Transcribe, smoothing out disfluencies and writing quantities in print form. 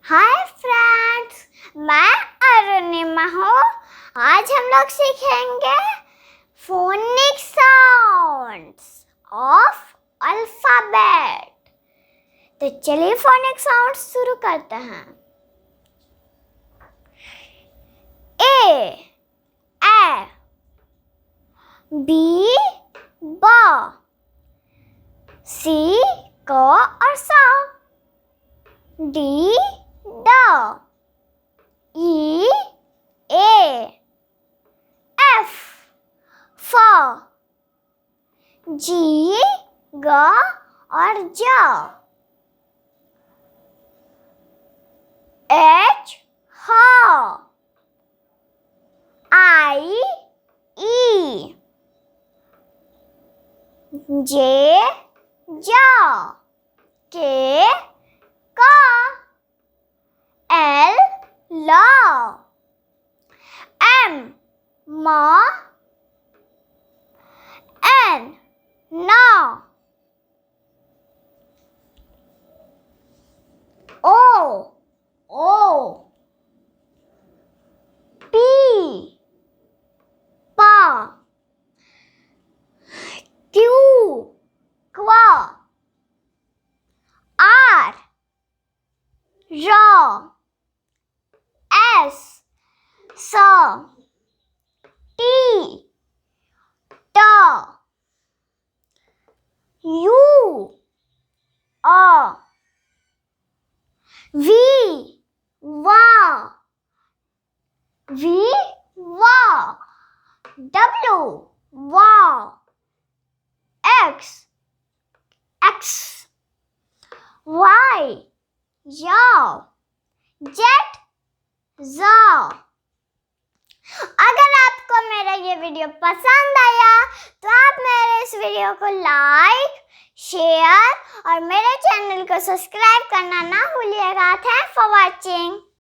Hi friends, मैं अरुणिमा हूँ। आज हम लोग सीखेंगे फोनिक साउंड्स ऑफ अल्फाबेट। तो चलिए फोनिक साउंड्स शुरू करते हैं। ए बी ब, सी क और सा, डी ड, ई ए, एफ फ, जी ग और ज, एच ह, आई ई, जे ज, के क, एल ल, एम म, एन न, ओ पी प, क्यू क्व, आर र, एस स, टी ट, यू अ, वी व, डब्ल्यू व, एक्स वाई जेड ज़। अगर आपको मेरा ये वीडियो पसंद आया तो आप मेरे इस वीडियो को लाइक, शेयर और मेरे चैनल को सब्सक्राइब करना ना भूलिएगा। Thanks for watching.